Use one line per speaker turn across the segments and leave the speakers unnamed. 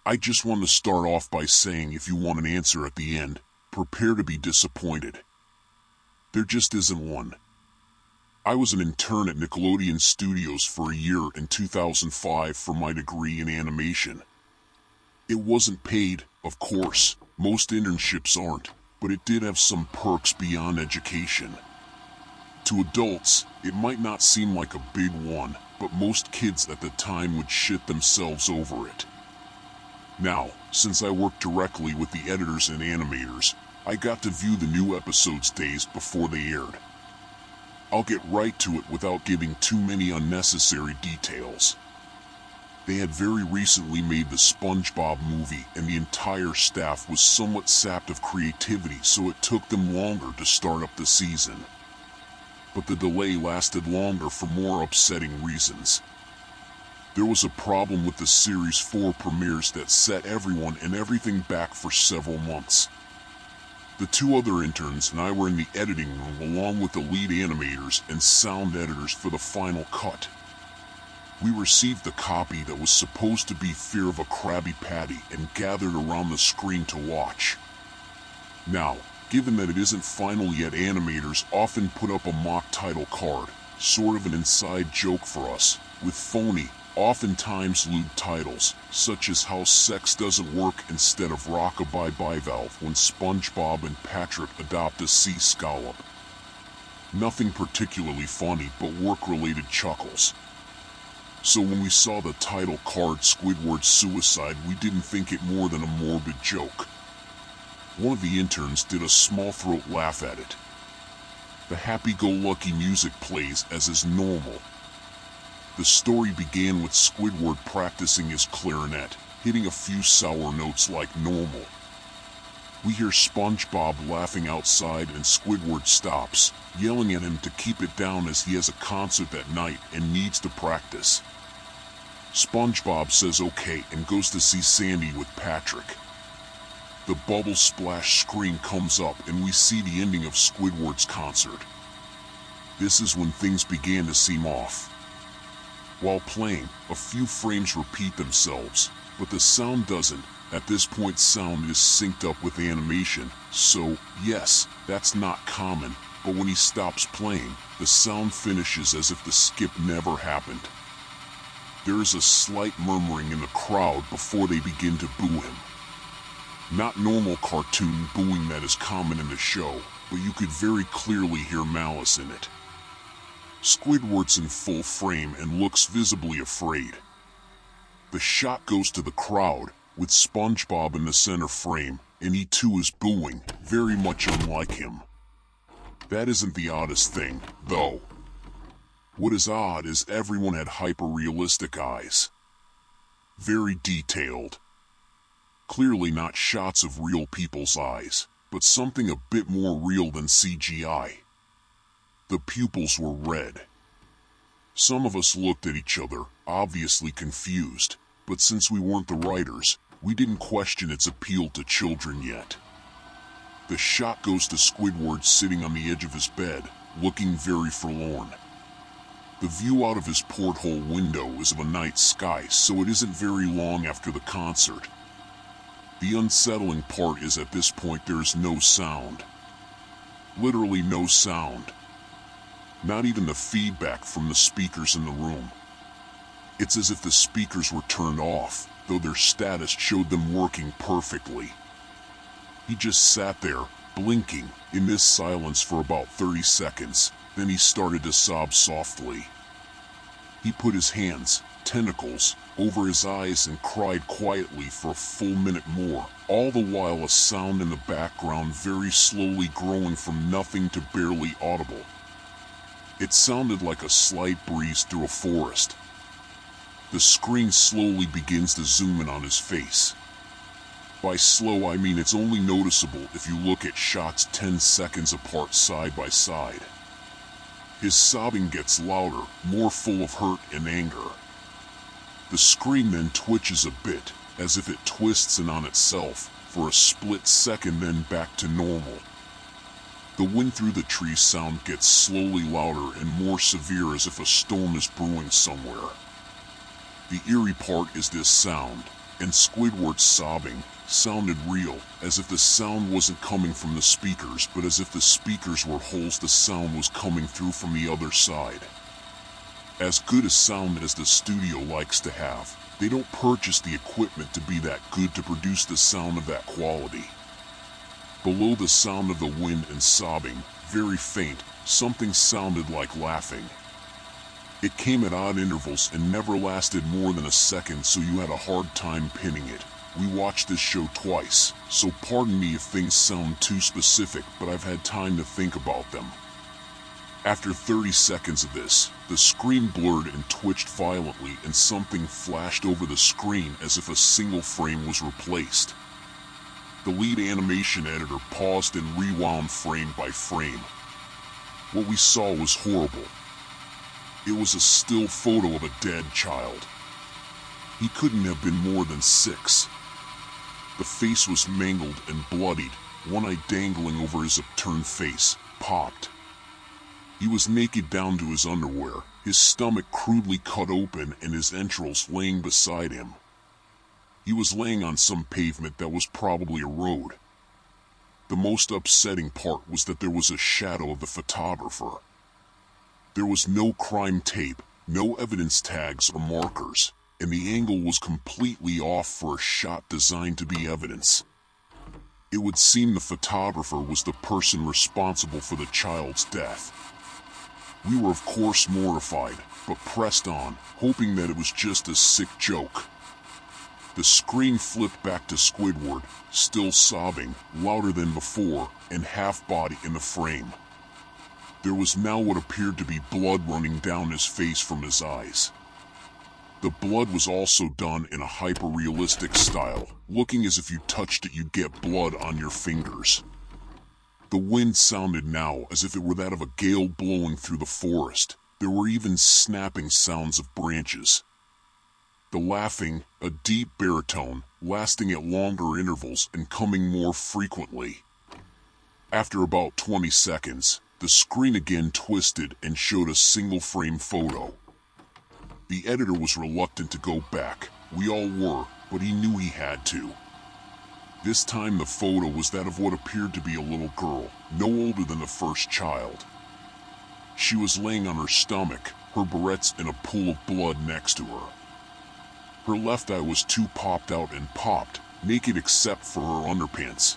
I just want to start off by saying if you want an answer at the end, prepare to be disappointed. There just isn't one. I was an intern at Nickelodeon Studios for a year in 2005 for my degree in animation. It wasn't paid, of course, most internships aren't, but it did have some perks beyond education. To adults, it might not seem like a big one, but most kids at the time would shit themselves over it. Now, since I worked directly with the editors and animators, I got to view the new episodes days before they aired. I'll get right to it without giving too many unnecessary details. They had very recently made the SpongeBob movie, and the entire staff was somewhat sapped of creativity, so it took them longer to start up the season. But the delay lasted longer for more upsetting reasons. There was a problem with the Series 4 premieres that set everyone and everything back for several months. The two other interns and I were in the editing room along with the lead animators and sound editors for the final cut. We received the copy that was supposed to be Fear of a Krabby Patty and gathered around the screen to watch. Now, given that it isn't final yet, animators often put up a mock title card, sort of an inside joke for us, with phony, oftentimes lewd titles, such as How Sex Doesn't Work instead of Rockabye Bivalve when SpongeBob and Patrick adopt a sea scallop. Nothing particularly funny, but work-related chuckles. So when we saw the title card Squidward Suicide, we didn't think it more than a morbid joke. One of the interns did a small throat laugh at it. The happy-go-lucky music plays as is normal. The story began with Squidward practicing his clarinet, hitting a few sour notes like normal. We hear SpongeBob laughing outside and Squidward stops, yelling at him to keep it down as he has a concert that night and needs to practice. SpongeBob says okay and goes to see Sandy with Patrick. The bubble splash screen comes up and we see the ending of Squidward's concert. This is when things began to seem off. While playing, a few frames repeat themselves, but the sound doesn't. At this point, sound is synced up with animation, so yes, that's not common, but when he stops playing, the sound finishes as if the skip never happened. There is a slight murmuring in the crowd before they begin to boo him. Not normal cartoon booing that is common in the show, but you could very clearly hear malice in it. Squidward's in full frame and looks visibly afraid. The shot goes to the crowd, with SpongeBob in the center frame, and he too is booing, very much unlike him. That isn't the oddest thing, though. What is odd is everyone had hyper-realistic eyes. Very detailed. Clearly not shots of real people's eyes, but something a bit more real than CGI. The pupils were red. Some of us looked at each other, obviously confused, but since we weren't the writers, we didn't question its appeal to children yet. The shot goes to Squidward sitting on the edge of his bed, looking very forlorn. The view out of his porthole window is of a night sky, so it isn't very long after the concert. The unsettling part is at this point there is no sound. Literally no sound. Not even the feedback from the speakers in the room. It's as if the speakers were turned off, though their status showed them working perfectly. He just sat there, blinking, in this silence for about 30 seconds, then he started to sob softly. He put his hands, tentacles, over his eyes and cried quietly for a full minute more, all the while a sound in the background very slowly growing from nothing to barely audible. It sounded like a slight breeze through a forest. The screen slowly begins to zoom in on his face. By slow I mean it's only noticeable if you look at shots 10 seconds apart side by side. His sobbing gets louder, more full of hurt and anger. The screen then twitches a bit, as if it twists in on itself, for a split second then back to normal. The wind through the trees sound gets slowly louder and more severe as if a storm is brewing somewhere. The eerie part is this sound. and Squidward's sobbing sounded real, as if the sound wasn't coming from the speakers, but as if the speakers were holes the sound was coming through from the other side. As good a sound as the studio likes to have, they don't purchase the equipment to be that good to produce the sound of that quality. Below the sound of the wind and sobbing, very faint, something sounded like laughing. It came at odd intervals and never lasted more than a second, so you had a hard time pinning it. We watched this show twice, so pardon me if things sound too specific, but I've had time to think about them. After 30 seconds of this, the screen blurred and twitched violently, and something flashed over the screen as if a single frame was replaced. The lead animation editor paused and rewound frame by frame. What we saw was horrible. It was a still photo of a dead child. He couldn't have been more than 6. The face was mangled and bloodied, one eye dangling over his upturned face, popped. He was naked down to his underwear, his stomach crudely cut open and his entrails laying beside him. He was laying on some pavement that was probably a road. The most upsetting part was that there was a shadow of the photographer. There was no crime tape, no evidence tags or markers, and the angle was completely off for a shot designed to be evidence. It would seem the photographer was the person responsible for the child's death. We were of course mortified, but pressed on, hoping that it was just a sick joke. The screen flipped back to Squidward, still sobbing, louder than before, and half-body in the frame. There was now what appeared to be blood running down his face from his eyes. The blood was also done in a hyper-realistic style, looking as if you touched it you'd get blood on your fingers. The wind sounded now as if it were that of a gale blowing through the forest. There were even snapping sounds of branches. The laughing, a deep baritone, lasting at longer intervals and coming more frequently. After about 20 seconds, the screen again twisted and showed a single-frame photo. The editor was reluctant to go back. We all were, but he knew he had to. This time the photo was that of what appeared to be a little girl, no older than the first child. She was laying on her stomach, her barrettes in a pool of blood next to her. Her left eye was too popped out and popped, naked except for her underpants.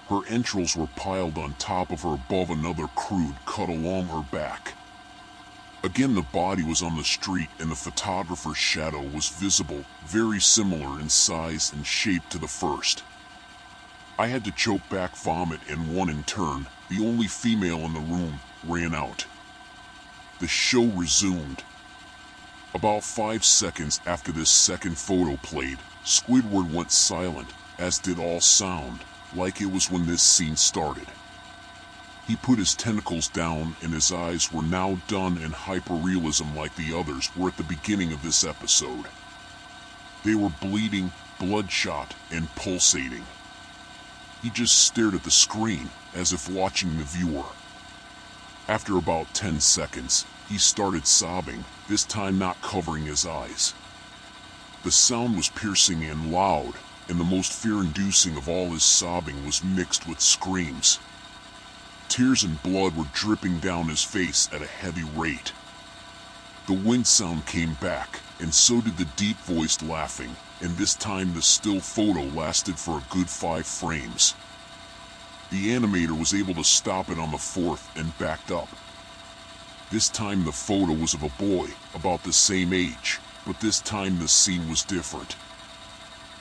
Her entrails were piled on top of her above another crude cut along her back. Again the body was on the street and the photographer's shadow was visible, very similar in size and shape to the first. I had to choke back vomit and one in turn, the only female in the room, ran out. The show resumed. About 5 seconds after this second photo played, Squidward went silent, as did all sound, like it was when this scene started. He put his tentacles down and his eyes were now done in hyperrealism like the others were at the beginning of this episode. They were bleeding, bloodshot, and pulsating. He just stared at the screen, as if watching the viewer. After about 10 seconds, he started sobbing, this time not covering his eyes. The sound was piercing and loud, and the most fear-inducing of all his sobbing was mixed with screams. Tears and blood were dripping down his face at a heavy rate. The wind sound came back, and so did the deep-voiced laughing, and this time the still photo lasted for a good 5 frames. The animator was able to stop it on the 4th and backed up. This time the photo was of a boy, about the same age, but this time the scene was different.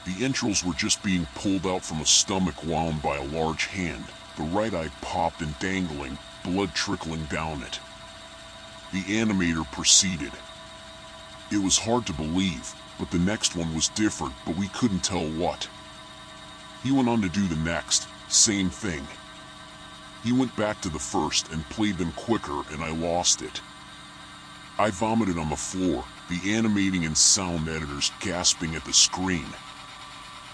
The entrails were just being pulled out from a stomach wound by a large hand. The right eye popped and dangling, blood trickling down it. The animator proceeded. It was hard to believe, but the next one was different, but we couldn't tell what. He went on to do the next, same thing. He went back to the first and played them quicker, and I lost it. I vomited on the floor, the animating and sound editors gasping at the screen.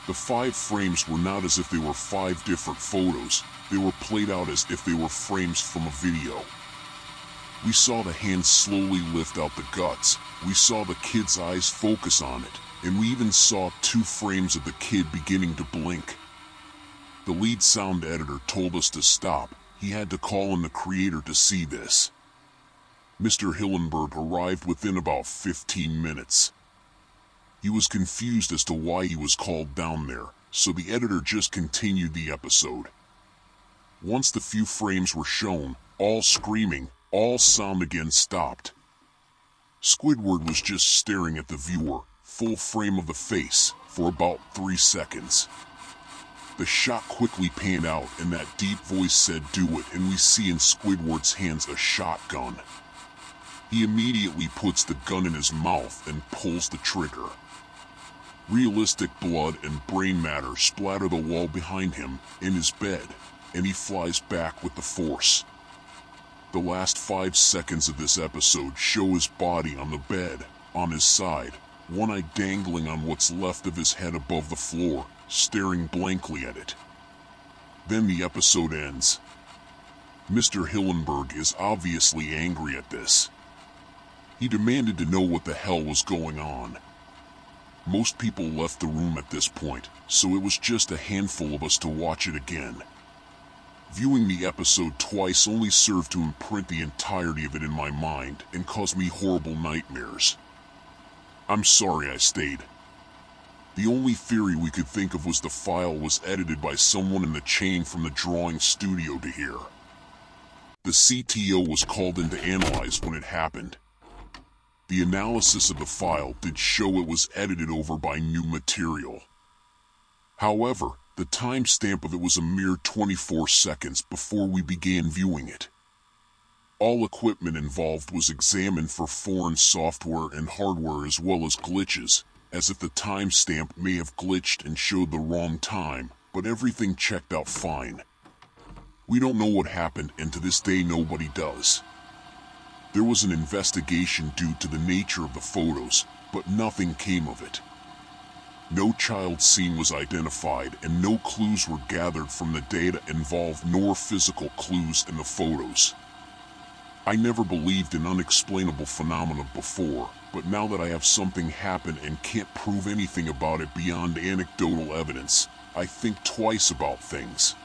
The 5 frames were not as if they were 5 different photos, they were played out as if they were frames from a video. We saw the hand slowly lift out the guts, we saw the kid's eyes focus on it, and we even saw 2 frames of the kid beginning to blink. The lead sound editor told us to stop. He had to call on the creator to see this. Mr. Hillenberg arrived within about 15 minutes. He was confused as to why he was called down there, so the editor just continued the episode. Once the few frames were shown, all screaming, all sound again stopped. Squidward was just staring at the viewer, full frame of the face, for about 3 seconds. The shot quickly panned out and that deep voice said "do it," and we see in Squidward's hands a shotgun. He immediately puts the gun in his mouth and pulls the trigger. Realistic blood and brain matter splatter the wall behind him, in his bed, and he flies back with the force. The last 5 seconds of this episode show his body on the bed, on his side, one eye dangling on what's left of his head above the floor, staring blankly at it. Then the episode ends. Mr. Hillenberg is obviously angry at this. He demanded to know what the hell was going on. Most people left the room at this point, so it was just a handful of us to watch it again. Viewing the episode twice only served to imprint the entirety of it in my mind and cause me horrible nightmares. I'm sorry I stayed. The only theory we could think of was the file was edited by someone in the chain from the drawing studio to here. The CTO was called in to analyze when it happened. The analysis of the file did show it was edited over by new material. However, the timestamp of it was a mere 24 seconds before we began viewing it. All equipment involved was examined for foreign software and hardware as well as glitches, as if the timestamp may have glitched and showed the wrong time, but everything checked out fine. We don't know what happened, and to this day nobody does. There was an investigation due to the nature of the photos, but nothing came of it. No child scene was identified and no clues were gathered from the data involved nor physical clues in the photos. I never believed in unexplainable phenomena before, but now that I have something happen and can't prove anything about it beyond anecdotal evidence, I think twice about things.